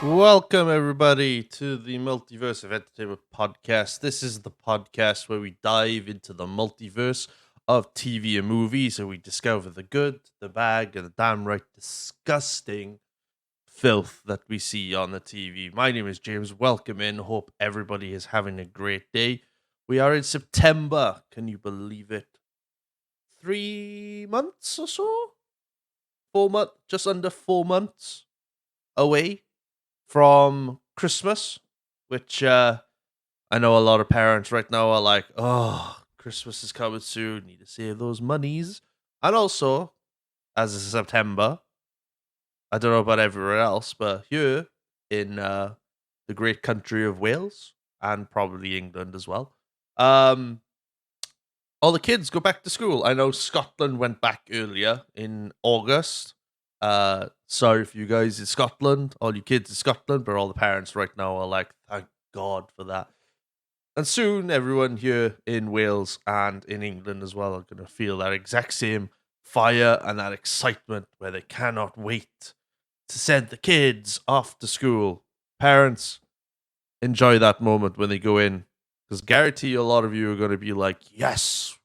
Welcome, everybody, to the Multiverse of Entertainment podcast. This is the podcast where we dive into the multiverse of TV and movies and we discover the good, the bad, and the damn right disgusting filth that we see on the TV. My name is James. Welcome in. Hope everybody is having a great day. We are in September. Can you believe it? 3 months or so? 4 months, just under 4 months away from Christmas, which I know a lot of parents right now are like, oh, Christmas is coming soon, need to save those monies. And also, as of September, I don't know about everywhere else, but here in the great country of Wales and probably England as well, um, all the kids go back to school. I know Scotland went back earlier in August. Sorry for you guys in Scotland, all you kids in Scotland, but all the parents right now are like, thank God for that. And soon, everyone here in Wales and in England as well are going to feel that exact same fire and that excitement where they cannot wait to send the kids off to school. Parents, enjoy that moment when they go in, because guarantee a lot of you are going to be like, yes,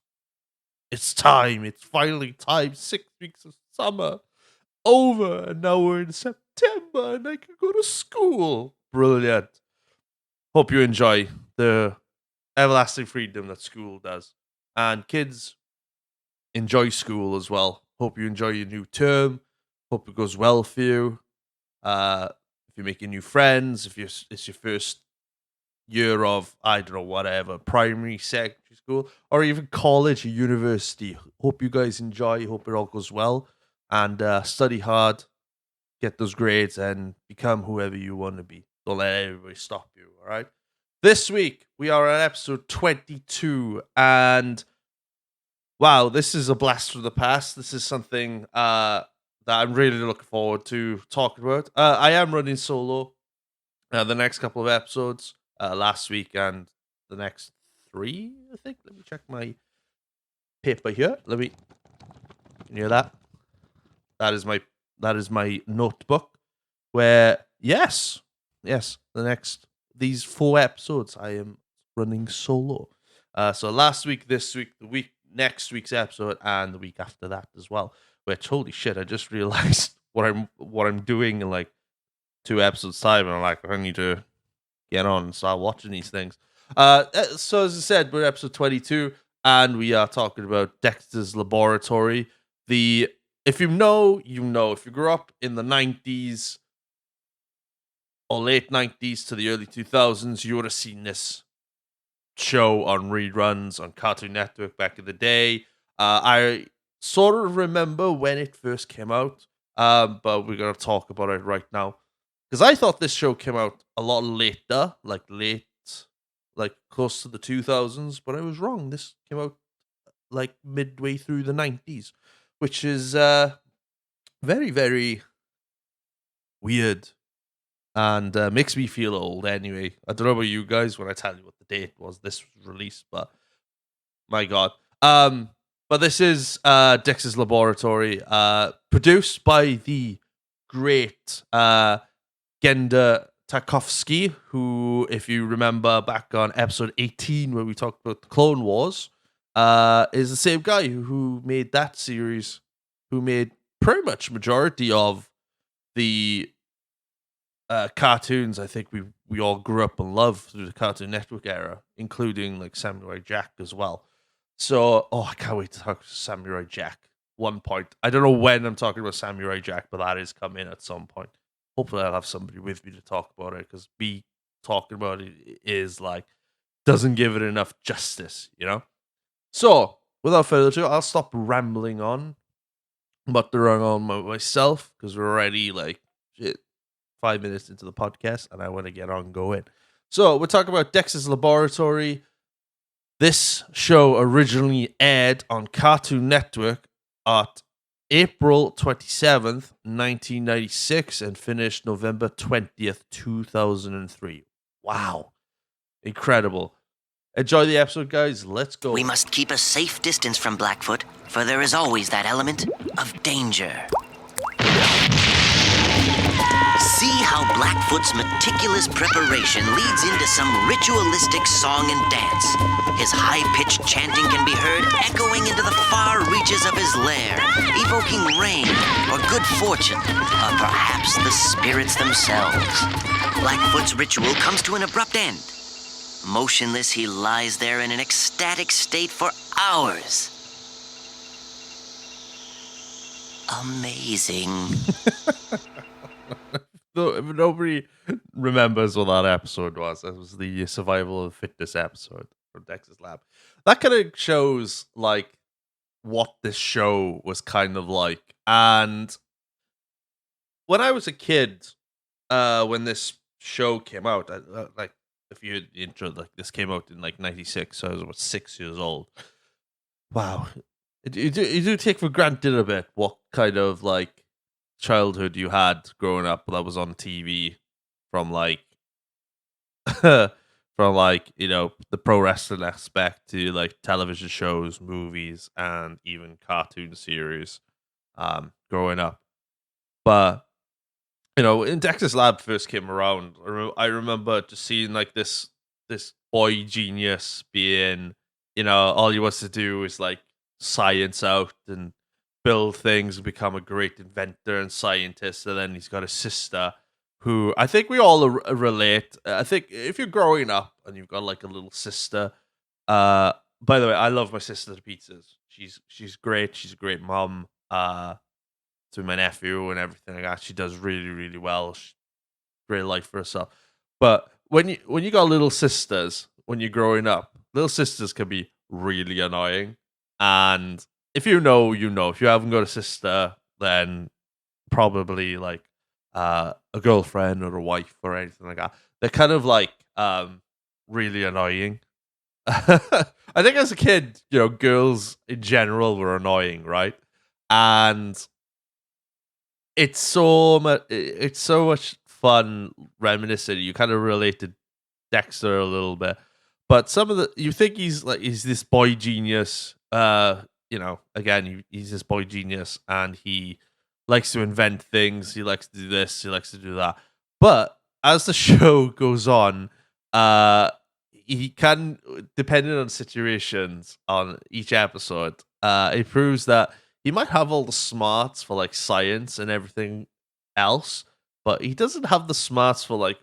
it's time. It's finally time. 6 weeks of summer over, and now we're in September and I can go to school. Brilliant. Hope you enjoy the everlasting freedom that school does. And kids, enjoy school as well. Hope you enjoy your new term. Hope it goes well for you. If you're making new friends, if it's your first year of, I don't know, whatever, primary, secondary school, or even college or university. Hope you guys enjoy. Hope it all goes well. And study hard, get those grades, and become whoever you want to be. Don't let everybody stop you, all right? This week, we are at episode 22, and wow, this is a blast from the past. This is something that I'm really looking forward to talking about. I am running solo the next couple of episodes, last week and the next 3, I think. Let me check my paper here. Can you hear that? That is my notebook. Where yes, these 4 episodes I am running solo. So last week, this week, next week's episode, and the week after that as well. Which, holy shit, I just realized what I'm doing in like 2 episodes time, and I'm like, I need to get on and start watching these things. So as I said, we're episode 22, and we are talking about Dexter's Laboratory. If you know, you know. If you grew up in the 90s or late 90s to the early 2000s, you would have seen this show on reruns on Cartoon Network back in the day. I sort of remember when it first came out, but we're going to talk about it right now. Because I thought this show came out a lot later, like close to the 2000s, but I was wrong. This came out like midway through the 90s, which is very, very weird and makes me feel old anyway. I don't know about you guys when I tell you what the date was this was released, but my God. But this is Dexter's Laboratory, produced by the great Genda Tarkovsky, who, if you remember back on episode 18 where we talked about the Clone Wars, is the same guy who made that series, who made pretty much majority of the cartoons I think we all grew up and loved through the Cartoon Network era, including like Samurai Jack as well. So, I can't wait to talk Samurai Jack. One point. I don't know when I'm talking about Samurai Jack, but that is coming at some point. Hopefully I'll have somebody with me to talk about it, because me talking about it is like, doesn't give it enough justice, you know? So, without further ado, I'll stop rambling on, muttering on myself, because we're already like, shit, 5 minutes into the podcast, and I want to get on going. So we're talking about Dexter's Laboratory. This show originally aired on Cartoon Network at April 27th, 1996, and finished November 20th, 2003. Wow. Incredible. Enjoy the episode, guys. Let's go. We must keep a safe distance from Blackfoot, for there is always that element of danger. See how Blackfoot's meticulous preparation leads into some ritualistic song and dance. His high-pitched chanting can be heard echoing into the far reaches of his lair, evoking rain or good fortune, or perhaps the spirits themselves. Blackfoot's ritual comes to an abrupt end. Motionless, he lies there in an ecstatic state for hours. Amazing. Nobody remembers what that episode was. It was the survival of fitness episode from Dexter's Lab. That kind of shows like what this show was kind of like. And when I was a kid, when this show came out, like if you heard the intro, like this came out in like 96, so I was about 6 years old. Wow. You do take for granted a bit what kind of like childhood you had growing up that was on TV from like from like, you know, the pro wrestling aspect to like television shows, movies, and even cartoon series growing up. But you know, when Dexter's Lab first came around, I remember just seeing like this boy genius being, you know, all he wants to do is like science out and build things and become a great inventor and scientist. And then he's got a sister who I think we all relate. I think if you're growing up and you've got like a little sister, by the way, I love my sister to pieces. She's great. She's a great mom. To my nephew and everything like that. She does really, really well. Great life for herself. But when you got little sisters, when you're growing up, little sisters can be really annoying. And if you know, you know. If you haven't got a sister, then probably like a girlfriend or a wife or anything like that. They're kind of like really annoying. I think as a kid, you know, girls in general were annoying, right? And it's so much fun reminiscing. You kind of relate to Dexter a little bit, but some of the you think he's this boy genius. You know, again, he's this boy genius, and he likes to invent things. He likes to do this. He likes to do that. But as the show goes on, he can, depending on situations on each episode, it proves that he might have all the smarts for like science and everything else, but he doesn't have the smarts for like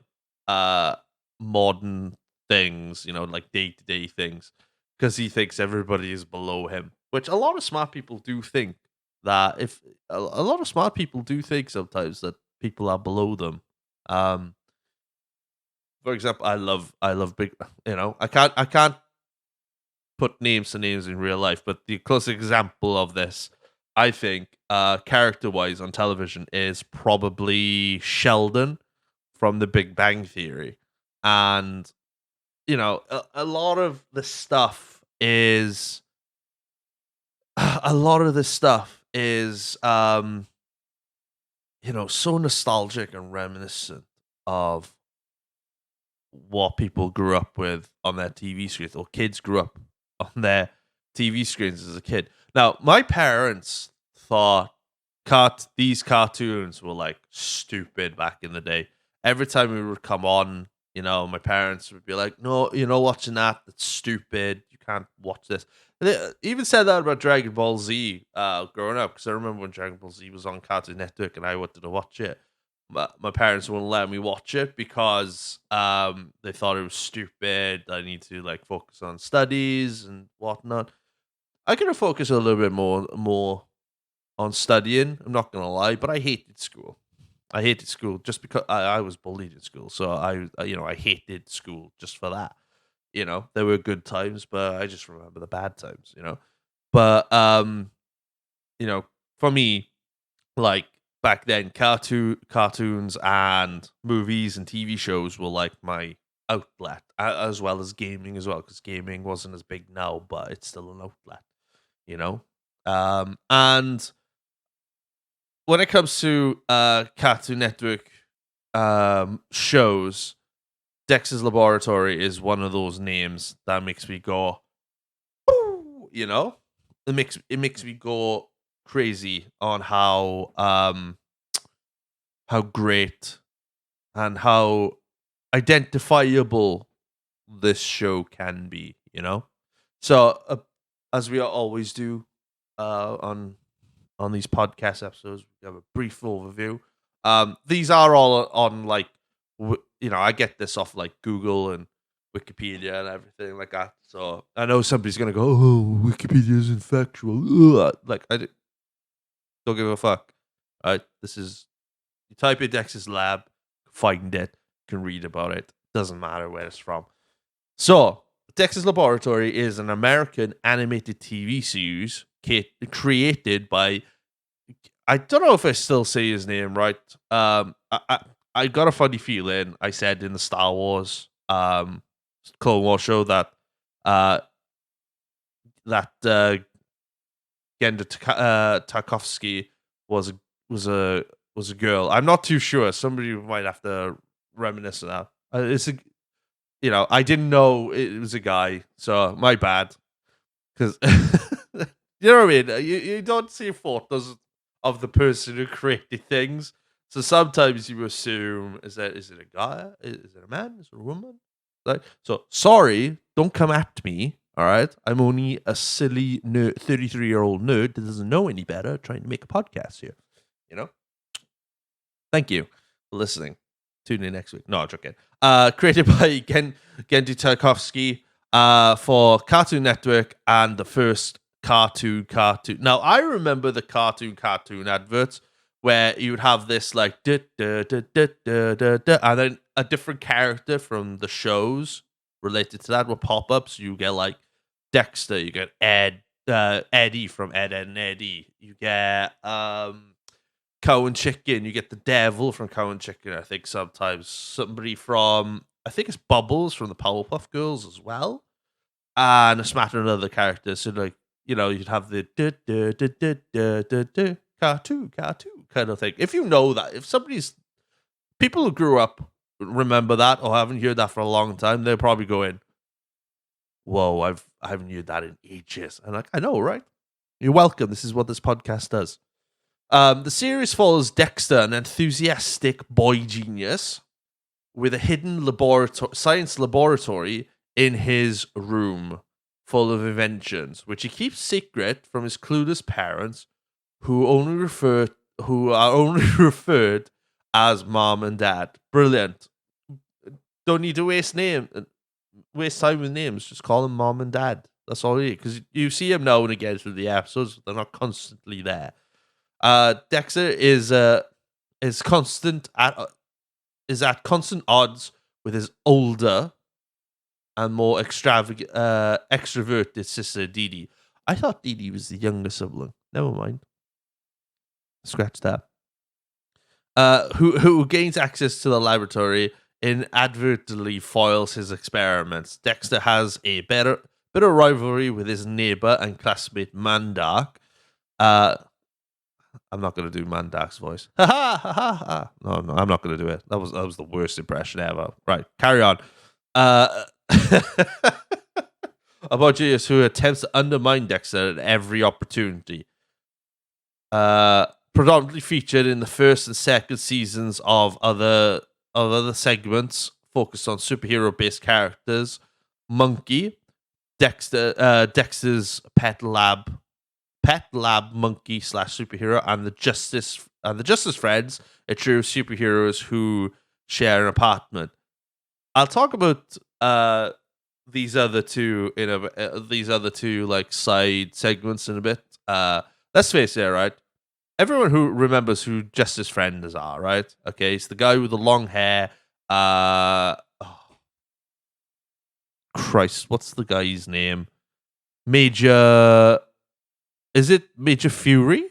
modern things, you know, like day-to-day things, because he thinks everybody is below him, which a lot of smart people do think that if a lot of smart people do think sometimes that people are below them. For example, I love big, you know, I can't put names to names in real life, but the closest example of this, I think, character wise on television, is probably Sheldon from The Big Bang Theory. And, you know, a lot of the stuff is, a lot of this stuff is, you know, so nostalgic and reminiscent of what people grew up with on their TV screens, or kids grew up on their TV screens as a kid. Now, my parents thought these cartoons were like stupid back in the day. Every time we would come on, you know, my parents would be like, "No, you're not watching that. That's stupid. You can't watch this." And they even said that about Dragon Ball Z growing up, because I remember when Dragon Ball Z was on Cartoon Network and I wanted to watch it. My parents wouldn't let me watch it because they thought it was stupid. I need to like focus on studies and whatnot. I could have focused a little bit more on studying. I'm not gonna lie, but I hated school. I hated school just because I was bullied in school. So you know, I hated school just for that. You know, there were good times, but I just remember the bad times. You know, but you know, for me, like back then, cartoons and movies and TV shows were like my outlet, as well as gaming as well, because gaming wasn't as big now, but it's still an outlet, you know. And when it comes to Cartoon Network shows, Dexter's Laboratory is one of those names that makes me go, "Ooh," you know, it makes me go crazy on how great and how identifiable this show can be, you know. So as we always do on these podcast episodes, we have a brief overview. These are all on like I get this off like Google and Wikipedia and everything like that. So I know somebody's gonna go, "Oh, Wikipedia isn't factual." Ugh. Like don't give a fuck. Right? This is you type in Dexter's Lab, find it, can read about it. Doesn't matter where it's from. So Dexter's Laboratory is an American animated TV series created by, I don't know if I still say his name right. I got a funny feeling I said in the Star Wars Clone Wars show that uh that Genda Tarkovsky was a girl. I'm not too sure. Somebody might have to reminisce of that. I didn't know it was a guy, so my bad. Because you know what I mean. You don't see photos of the person who created things, so sometimes you assume is it a guy? Is it a man? Is it a woman? Like, so sorry, don't come at me. All right, I'm only a silly 33-year-old nerd that doesn't know any better, trying to make a podcast here. You know. Thank you for listening. Tune in next week. No, I'm joking. Created by Genndy Tarkovsky for Cartoon Network and the first cartoon. Now, I remember the cartoon adverts where you would have this like da, da, da, da, da, da, da, and then a different character from the shows related to that will pop up. So you get like Dexter, you get Eddie from Ed, Edd n Eddy, you get Cow and Chicken, you get the devil from Cow and Chicken, I think sometimes. Somebody from, I think it's Bubbles from the Powerpuff Girls as well. And a smattering of other characters. So, like, you'd have the cartoon kind of thing. If you know that, if people who grew up remember that or haven't heard that for a long time, they're probably going, whoa, I haven't heard that in ages. And like, I know, right? You're welcome. This is what this podcast does. The series follows Dexter, an enthusiastic boy genius, with a hidden science laboratory in his room full of inventions, which he keeps secret from his clueless parents, who are only referred as mom and dad. Brilliant. Don't need to waste time with names. Just call them mom and dad. That's all you need, because you see them now and again through the episodes, but they're not constantly there. Dexter is at constant odds with his older and more extroverted sister Dee Dee. I thought Dee Dee was the younger sibling. Never mind. Scratch that. Who gains access to the laboratory inadvertently foils his experiments. Dexter has a bitter rivalry with his neighbor and classmate Mandark. I'm not going to do Mandark's voice. Ha ha ha ha. No, I'm not going to do it. That was the worst impression ever. Right, carry on. About genius who attempts to undermine Dexter at every opportunity. Predominantly featured in the first and second seasons of other segments focused on superhero-based characters. Monkey, Dexter's pet lab monkey / superhero, and the Justice Friends, a trio of superheroes who share an apartment. I'll talk about these other two like side segments in a bit. Let's face it, right? Everyone who remembers who Justice Friends are, right? Okay, it's the guy with the long hair. Christ, what's the guy's name? Is it Major Fury?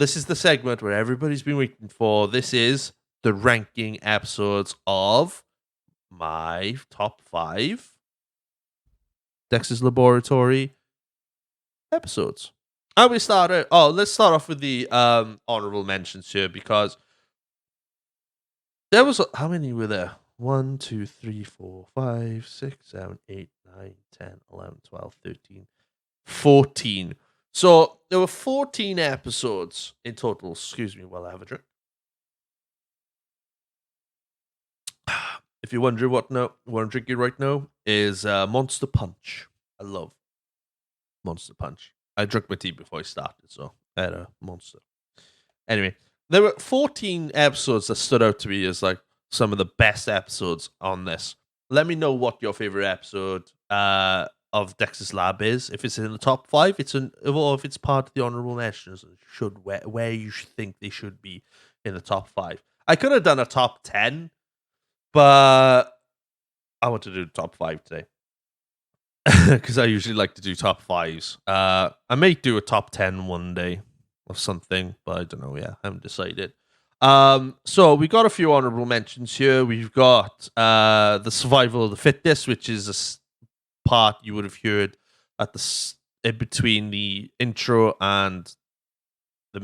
This is the segment where everybody's been waiting for. This is the ranking episodes of my top 5 Dexter's Laboratory episodes. And let's start off with the honorable mentions here, because there was how many were there? 1, 2, 3, 4, 5, 6, 7, 8, 9, 10, 11, 12, 13, 14. So there were 14 episodes in total. Excuse me while I have a drink. If you're wondering what I'm drinking right now is Monster Punch. I love Monster Punch. I drank my tea before I started, so I had a Monster. Anyway, there were 14 episodes that stood out to me as like some of the best episodes on this. Let me know what your favorite episode of Dexter's Lab is. If it's in the top 5, or if it's part of the honorable mentions, where you should think they should be in the top 5. I could have done a top 10, but I want to do the top 5 today. Because I usually like to do top 5s. I may do a top 10 one day or something, but I don't know. Yeah, I haven't decided. So we got a few honorable mentions here. We've got the survival of the fittest, which is a part you would have heard at in between the intro and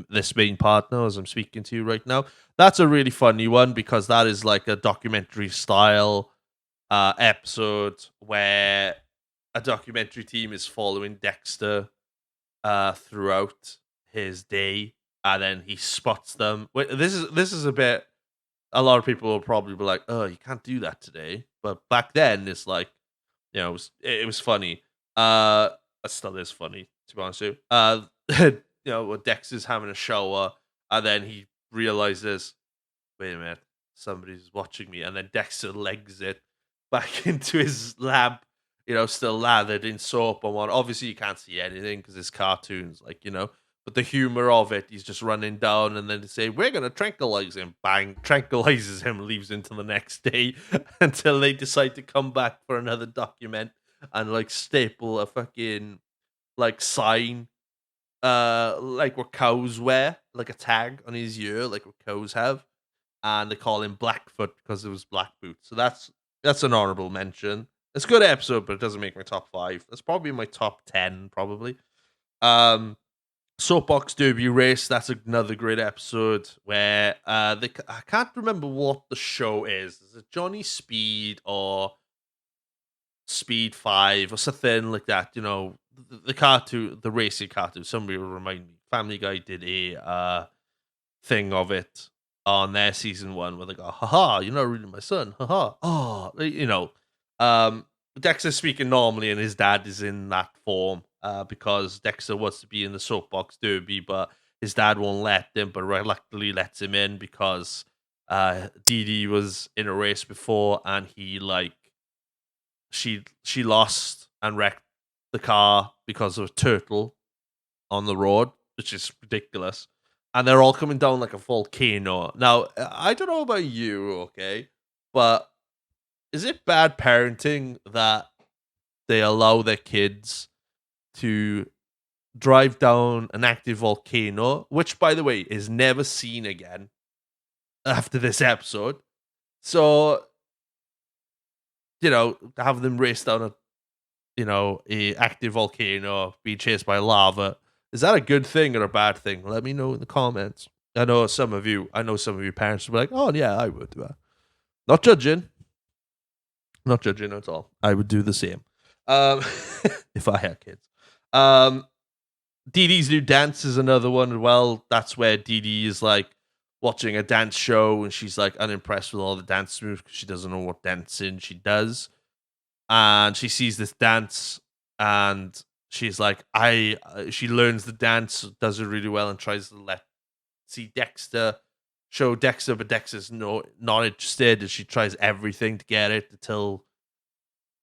this main partner as I'm speaking to you right now. That's a really funny one because that is like a documentary style episode where a documentary team is following Dexter throughout his day, and then he spots them. This is a bit. A lot of people will probably be like, "Oh, you can't do that today," but back then it's like, it was funny. It still is funny, to be honest with you. When Dexter's having a shower, and then he realizes, "Wait a minute, somebody's watching me," and then Dexter legs it back into his lab. Still lathered in soap and what. Obviously, you can't see anything because it's cartoons, But the humor of it, he's just running down, and then they say, "We're gonna tranquilize him." Bang, tranquilizes him, leaves until the next day until they decide to come back for another document and staple a fucking sign, like what cows wear, like a tag on his ear, like what cows have, and they call him Blackfoot because it was black boots. So that's an honorable mention. It's a good episode, but it doesn't make my top 5. That's probably my top 10, probably. Soapbox Derby Race. That's another great episode where I can't remember what the show is. Is it Johnny Speed or Speed 5 or something like that? The cartoon, the racing cartoon. Somebody will remind me. Family Guy did a thing of it on their season 1 where they go, "Haha, you're not really my son. Haha." Dexter's speaking normally and his dad is in that form because Dexter wants to be in the soapbox derby, but his dad won't let him, but reluctantly lets him in because Dee Dee was in a race before and she lost and wrecked the car because of a turtle on the road, which is ridiculous. And they're all coming down like a volcano. Now, I don't know about you, okay, but is it bad parenting that they allow their kids to drive down an active volcano, which, by the way, is never seen again after this episode? So, have them race down a active volcano, being chased by lava. Is that a good thing or a bad thing? Let me know in the comments. I know some of you parents will be like, "Oh yeah, I would do that." Not judging at all. I would do the same if I had kids. Dee Dee's New Dance is another one as well. That's where Dee Dee is watching a dance show and she's unimpressed with all the dance moves because she doesn't know what dancing she does. And she sees this dance and she's like, she learns the dance, does it really well, and tries to show Dexter, but Dexter's not interested, and she tries everything to get it until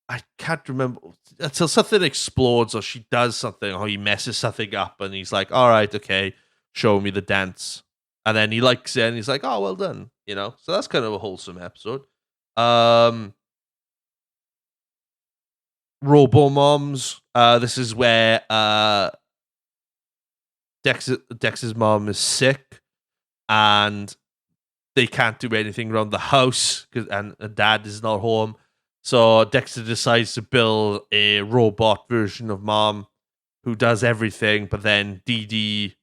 I can't remember, until something explodes or she does something or he messes something up and he's like, "All right, okay, show me the dance." And then he likes it and he's like, "Oh, well done." So that's kind of a wholesome episode. Robo Moms. This is where Dex's mom is sick, and they can't do anything around the house, and dad is not home. So Dexter decides to build a robot version of mom who does everything, but then Dee Dee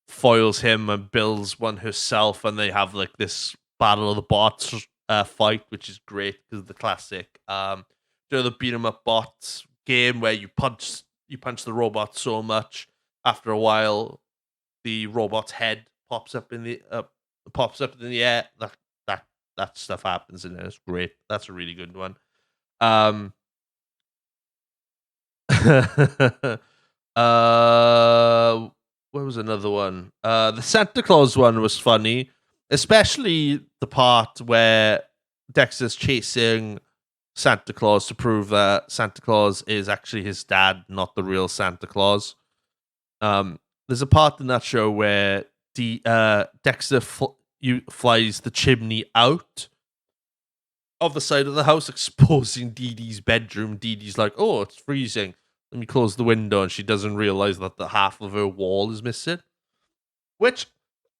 foils him and builds one herself, and they have like this battle of the bots fight, which is great because the classic the beat 'em up bots game where you punch the robot so much after a while the robot's head pops up in the air. That stuff happens in there. It's great. That's a really good one. What was another one? The Santa Claus one was funny, especially the part where Dexter's chasing Santa Claus to prove that Santa Claus is actually his dad, not the real Santa Claus. There's a part in that show where Dexter flies the chimney out of the side of the house, exposing Dee Dee's bedroom. Dee Dee's like, "Oh, it's freezing. Let me close the window," and she doesn't realize that the half of her wall is missing. Which,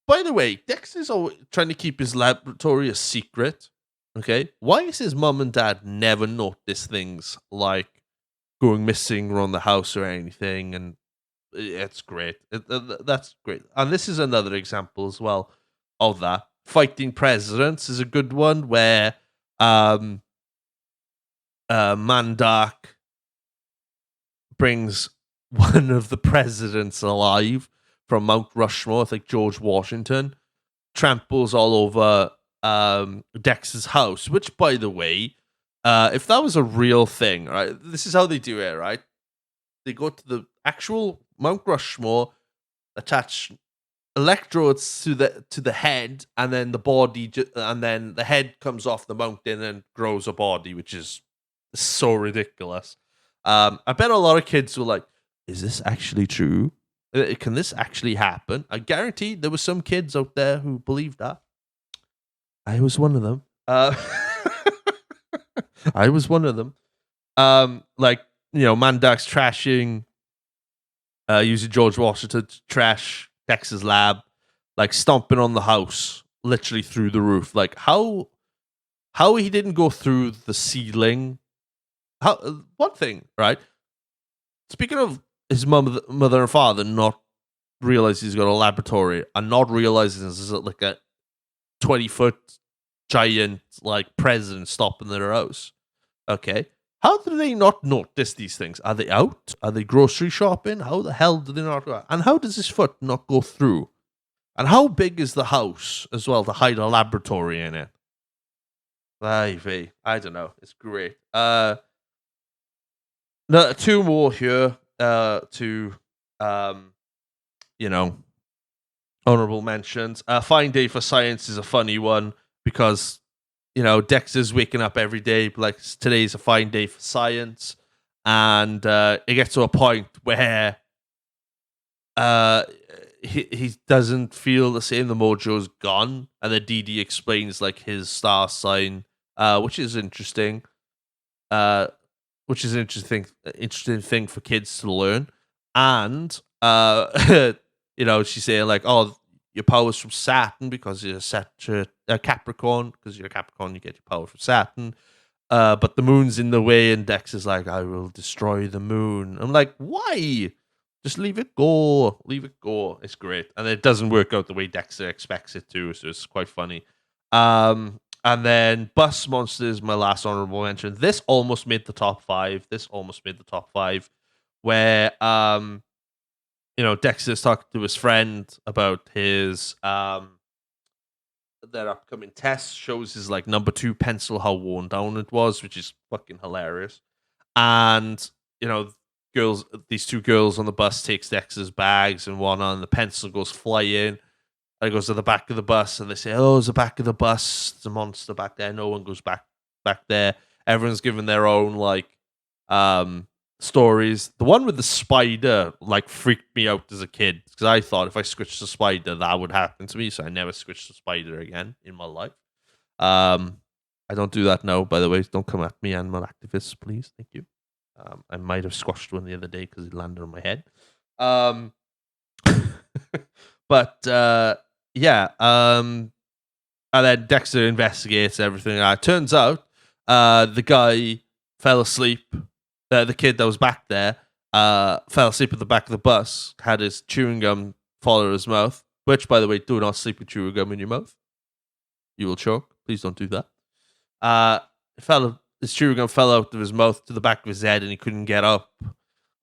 by the way, Dexter's always trying to keep his laboratory a secret. Okay, why is his mom and dad never notice things like going missing around the house or anything? And it's great. That's great. And this is another example as well of that. Fighting Presidents is a good one where Mandark brings one of the presidents alive from Mount Rushmore, I think George Washington, tramples all over Dexter's house, which, by the way, if that was a real thing, right, this is how they do it, right? They go to the actual Mount Rushmore, attach electrodes to the head, and then the body, and then the head comes off the mountain and grows a body, which is so ridiculous. I bet a lot of kids were like, "Is this actually true? Can this actually happen?" I guarantee there were some kids out there who believed that. I was one of them. I was one of them. Mandark's trashing, using George Washington to trash Dexter's lab, like stomping on the house, literally through the roof. Like how he didn't go through the ceiling. One thing, right? Speaking of his mother and father not realizing he's got a laboratory and not realizing this is like a 20-foot giant like president stopping their house. Okay. How do they not notice these things? Are they out? Are they grocery shopping? How the hell do they not go out? And how does his foot not go through? And how big is the house as well to hide a laboratory in it? I don't know. It's great. No, two more here honorable mentions. Fine Day for Science is a funny one because, Dexter's waking up every day like today's a fine day for science. And it gets to a point where he doesn't feel the same. The mojo's gone. And then Dee Dee explains like his star sign, which is interesting. Which is an interesting thing for kids to learn. And she's saying like, "Oh, your power's from Saturn because you're such a Capricorn. Because you're a Capricorn, you get your power from Saturn. But the moon's in the way." And Dex is like, "I will destroy the moon." I'm like, why? Just leave it go. Leave it go. It's great. And it doesn't work out the way Dexter expects it to, so it's quite funny. And then Bus Monsters, my last honorable mention. This almost made the top 5. Where Dexter's talking to his friend about his their upcoming test, shows his like number 2 pencil how worn down it was, which is fucking hilarious. And these two girls on the bus takes Dexter's bags and whatnot, and the pencil goes flying. And it goes to the back of the bus, and they say, "Oh, it's the back of the bus. There's a monster back there." No one goes back there. Everyone's given their own like stories. The one with the spider like freaked me out as a kid because I thought if I switched the spider, that would happen to me. So I never switched the spider again in my life. I don't do that now, by the way. Don't come at me, animal activists, please. Thank you. I might have squashed one the other day because it landed on my head. But yeah, and then Dexter investigates everything. Turns out the guy fell asleep. The kid that was back there fell asleep at the back of the bus, had his chewing gum fall out of his mouth, which, by the way, do not sleep with chewing gum in your mouth. You will choke. Please don't do that. His chewing gum fell out of his mouth to the back of his head, and he couldn't get up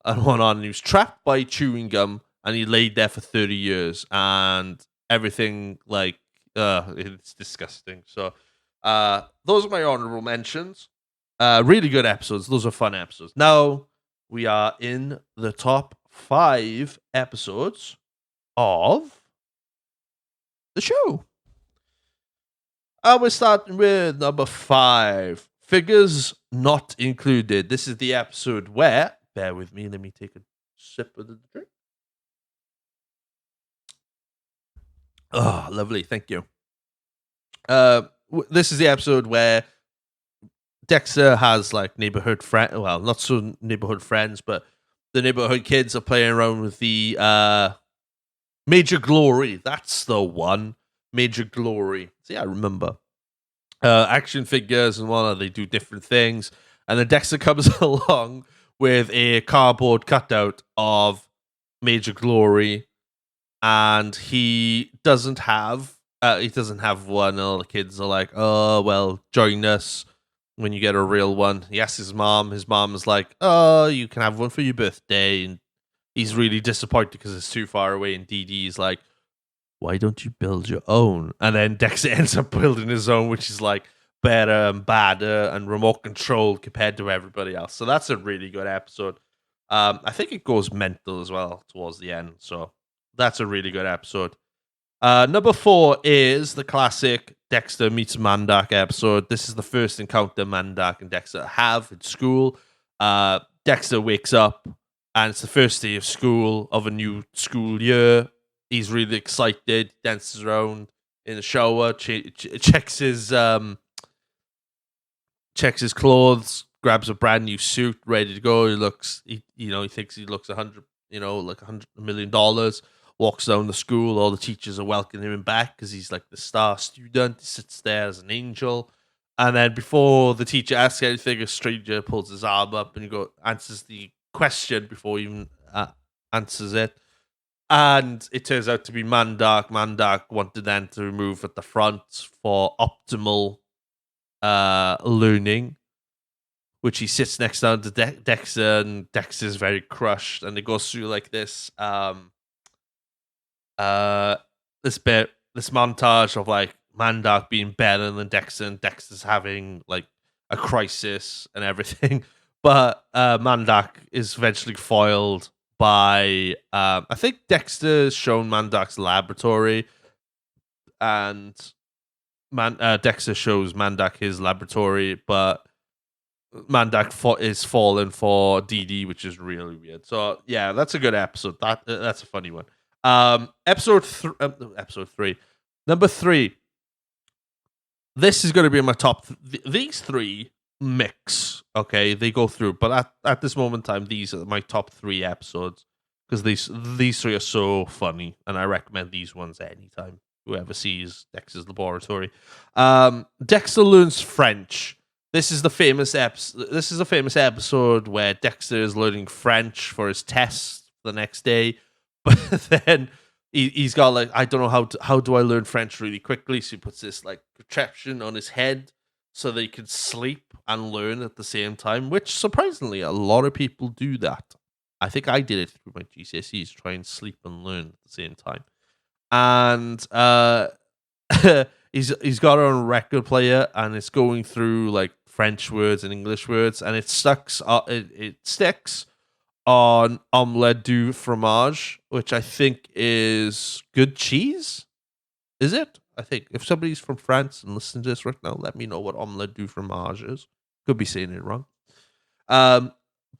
and went on. And he was trapped by chewing gum, and he laid there for 30 years, and everything, like, it's disgusting. So those are my honorable mentions. Really good episodes. Those are fun episodes. Now we are in the top 5 episodes of the show. We're starting with number 5. Figures not included. This is the episode where, bear with me, let me take a sip of the drink. Oh, lovely. Thank you. This is the episode where Dexter has like neighborhood friend. Well, not so neighborhood friends, but the neighborhood kids are playing around with the Major Glory. That's the one. Major Glory. See, I remember. Action figures and whatnot. They do different things, and then Dexter comes along with a cardboard cutout of Major Glory, and he doesn't have one. All the kids are like, "Oh, well, join us when you get a real one." He asks his mom. His mom is like, "Oh, you can have one for your birthday," and he's really disappointed because it's too far away. And Dee Dee is like, "Why don't you build your own?" And then Dexter ends up building his own, which is like better and badder and remote controlled compared to everybody else. So that's a really good episode. I think it goes mental as well towards the end. So that's a really good episode. Number 4 is the classic Dexter meets Mandak episode. This is the first encounter Mandak and Dexter have in school. Dexter wakes up and it's the first day of school of a new school year. He's really excited, dances around in the shower, checks his clothes, grabs a brand new suit, ready to go. He thinks he looks like $100 million. Walks down the school, all the teachers are welcoming him back because he's like the star student. He sits there as an angel. And then before the teacher asks anything, a stranger pulls his arm up and answers the question before he even answers it. And it turns out to be Mandak. Mandak wanted them to remove at the front for optimal learning, which he sits next down to Dexter, and Dexter's very crushed. And it goes through like this this montage of like Mandak being better than Dexter, and Dexter's having like a crisis and everything. But Mandak is eventually foiled by I think Dexter's shown Mandak's laboratory, and Dexter shows Mandak his laboratory, but Mandak is fallen for Dee Dee, which is really weird. So yeah, that's a good episode. That's a funny one. Episode 3, number 3. This is going to be in my top. These 3 mix. Okay, they go through, but at this moment in time, these are my top 3 episodes because these 3 are so funny, and I recommend these ones anytime. Whoever sees Dexter's laboratory. Dexter learns French. This is the famous episode where Dexter is learning French for his test the next day. But then he's got like, I don't know how do I learn French really quickly. So he puts this like contraption on his head so that he can sleep and learn at the same time, which surprisingly a lot of people do that. I think I did it through my GCSEs, try and sleep and learn at the same time. And he's got a record player and it's going through like French words and English words, and it sticks on omelette du fromage, which I think is good cheese. Is it? I think if somebody's from France and listening to this right now, let me know what omelette du fromage is. Could be saying it wrong.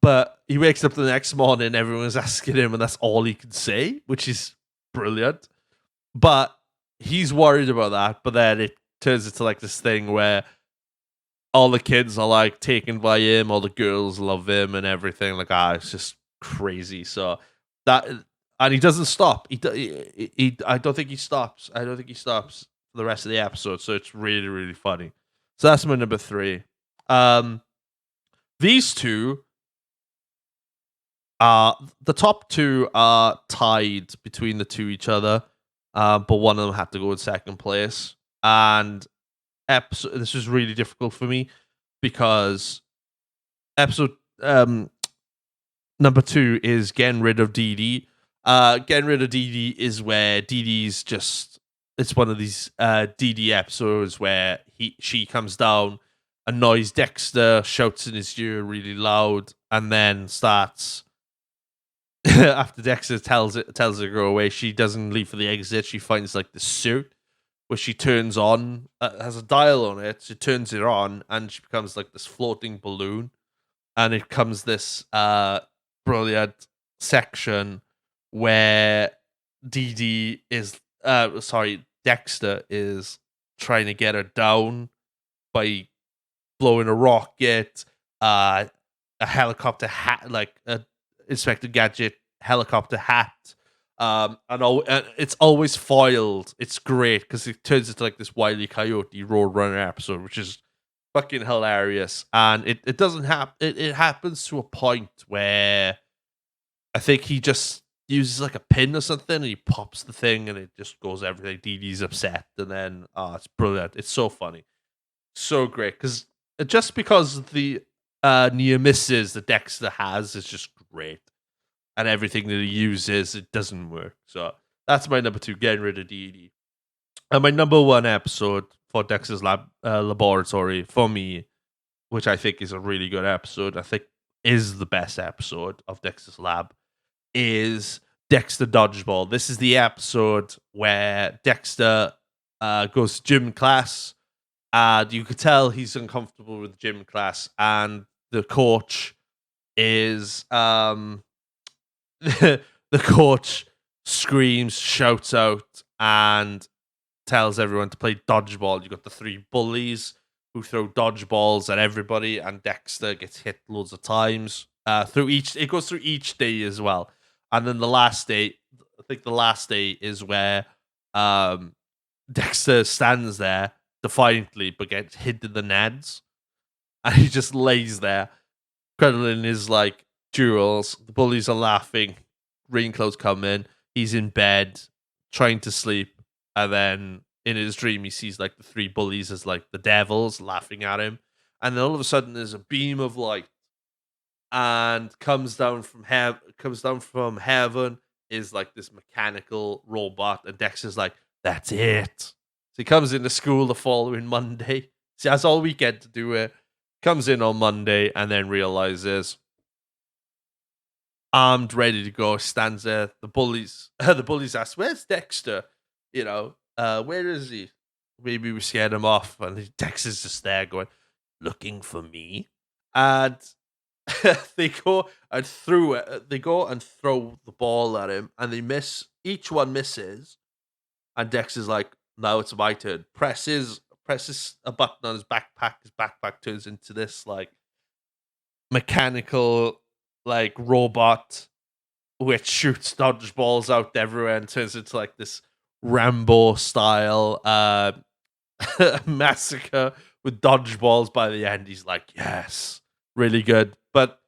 But he wakes up the next morning, everyone's asking him, and that's all he can say, which is brilliant. But he's worried about that. But then it turns into like this thing where all the kids are like taken by him, all the girls love him and everything. Like, it's just crazy. So that and he doesn't stop. I don't think he stops. I don't think he stops for the rest of the episode. So it's really, really funny. So that's my number 3. These two the top 2 are tied between the two each other, but one of them had to go in second place. And this was really difficult for me because episode number 2 is getting rid of Dee Dee. Getting rid of Dee Dee is where Dee Dee's just, it's one of these Dee Dee episodes where she comes down, annoys Dexter, shouts in his ear really loud, and then starts after Dexter tells her to go away. She doesn't leave for the exit. She finds like the suit which she turns on, has a dial on it. She turns it on and she becomes like this floating balloon, and it comes this brilliant section where Dexter is trying to get her down by blowing a rocket, a helicopter hat, like a Inspector Gadget helicopter hat, and it's always foiled. It's great because it turns into like this Wile E. Coyote Roadrunner episode, which is fucking hilarious. And it doesn't happen. It happens to a point where I think he just uses like a pin or something, and he pops the thing, and it just goes everything. Dee Dee's upset, and then it's brilliant. It's so funny, so great because the near misses that Dexter has is just great, and everything that he uses, it doesn't work. So that's my number 2, getting rid of Dee Dee. And my number 1 episode for Dexter's Laboratory for me, which I think is a really good episode, I think is the best episode of Dexter's Lab, is Dexter Dodgeball. This is the episode where Dexter goes to gym class, and you could tell he's uncomfortable with gym class, and the coach is the coach screams, shouts out, and tells everyone to play dodgeball. You got the 3 bullies who throw dodgeballs at everybody, and Dexter gets hit loads of times. It goes through each day as well. And then the last day, I think the last day is where Dexter stands there defiantly but gets hit in the nads. And he just lays there, cuddling his like jewels. The bullies are laughing. Rain clouds come in. He's in bed, trying to sleep. And then in his dream, he sees like the 3 bullies as like the devils laughing at him. And then all of a sudden, there's a beam of light, and comes down from heaven, is like this mechanical robot, and Dexter's like, that's it. So he comes into school the following Monday. So he has all weekend to do it. Comes in on Monday and then realizes, armed, ready to go, stands there. The bullies ask, where's Dexter? Where is he? Maybe we scared him off. And Dexter's just there going, looking for me. And they go and throw the ball at him, and they miss. Each one misses, and Dexter's like, "Now it's my turn." Presses a button on his backpack. His backpack turns into this like mechanical like robot, which shoots dodgeballs out everywhere and turns into like this Rambo style massacre with dodgeballs. By the end, he's like, "Yes, really good." But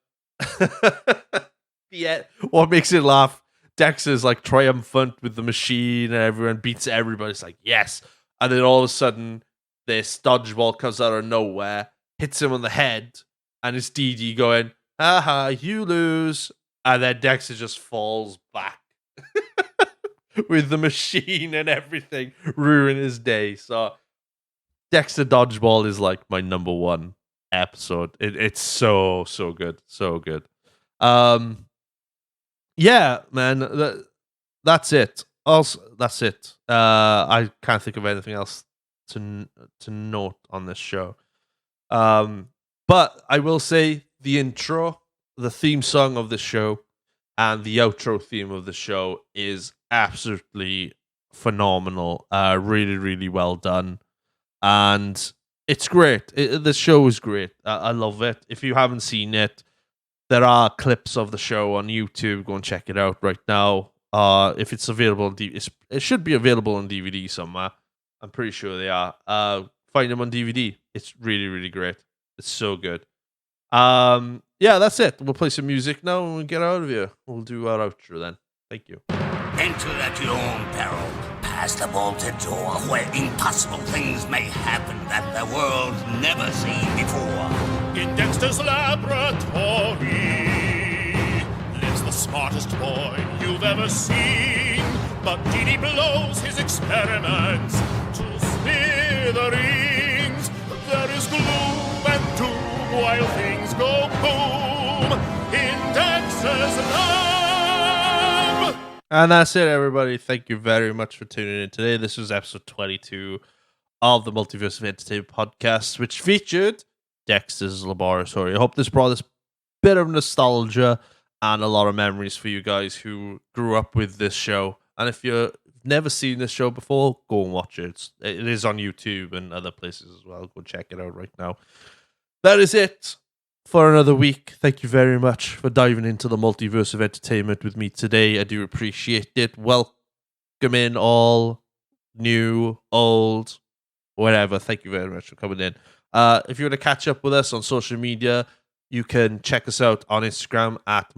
yeah, what makes it laugh? Dexter's like triumphant with the machine, and everyone beats everybody. It's like, yes. And then all of a sudden, this dodgeball comes out of nowhere, hits him on the head, and it's Dee Dee going, haha, you lose. And then Dexter just falls back with the machine and everything, ruin his day. So Dexter Dodgeball is like my number 1 episode. It's so good, so good. Yeah, man, that's it. Also, that's it. I can't think of anything else to note on this show. But I will say the intro, the theme song of the show, and the outro theme of the show is absolutely phenomenal. Really, really well done, and it's great. The show is great. I love it. If you haven't seen it, there are clips of the show on YouTube. Go and check it out right now. If it's available on DVD, it should be available on DVD somewhere. I'm pretty sure they are. Find them on DVD. It's really, really great. It's so good. Yeah, that's it. We'll play some music now and we'll get out of here. We'll do our outro then. Thank you. Enter at your own peril, past the bolted door, where impossible things may happen that the world's never seen before. In Dexter's laboratory lives the smartest boy you've ever seen. But Dee blows his experiments to smithereens. There is gloom and doom while things go boom in Dexter's lab. And that's it, everybody. Thank you very much for tuning in today. This was episode 22 of the Multiverse of Entertainment podcast, which featured Dexter's Laboratory. I hope this brought us a bit of nostalgia and a lot of memories for you guys who grew up with this show. And if you've never seen this show before, go and watch it. It is on YouTube and other places as well. Go check it out right now. That is it for another week. Thank you very much for diving into the multiverse of entertainment with me today. I do appreciate it. Welcome in all, new, old, whatever. Thank you very much for coming in. If you want to catch up with us on social media, you can check us out on Instagram at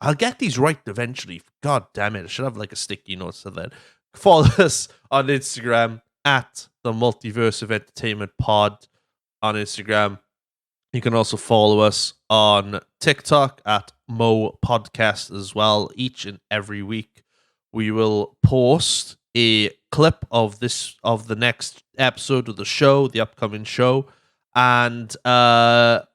I'll get these right eventually. God damn it. I should have like a sticky note so that. Follow us on Instagram at the Multiverse of Entertainment Pod on Instagram. You can also follow us on TikTok at Mo Podcast as well. Each and every week, we will post a clip of the next episode of the show, the upcoming show, and I'll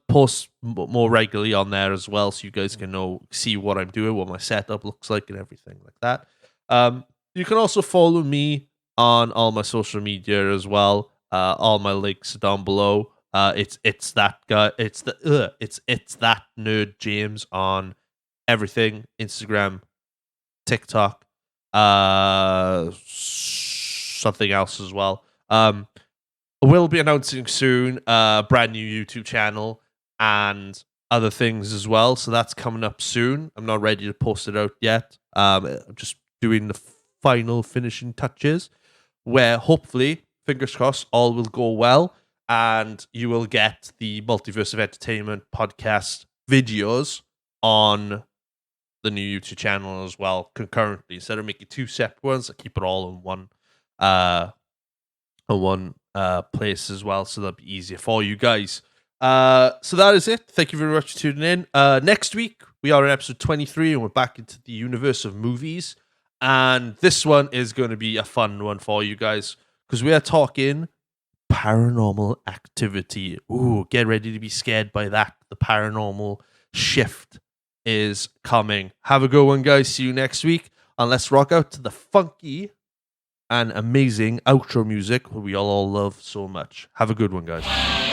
post more regularly on there as well, so you guys can see what I'm doing, what my setup looks like, and everything like that. You can also follow me on all my social media as well. All my links are down below. It's that nerd James on everything: Instagram, TikTok, something else as well. We'll be announcing soon a brand new YouTube channel and other things as well. So that's coming up soon. I'm not ready to post it out yet. I'm just doing the final finishing touches where hopefully, fingers crossed, all will go well and you will get the Multiverse of Entertainment podcast videos on the new YouTube channel as well concurrently. Instead of making two separate ones, I keep it all in one place as well, so that'll be easier for you guys. So that is it. Thank you very much for tuning in. Next week we are in episode 23 and we're back into the universe of movies, and this one is going to be a fun one for you guys because we are talking paranormal activity. Ooh, get ready to be scared by that. The paranormal shift is coming. Have a good one, guys. See you next week, and let's rock out to the funky and amazing outro music we all love so much. Have a good one, guys.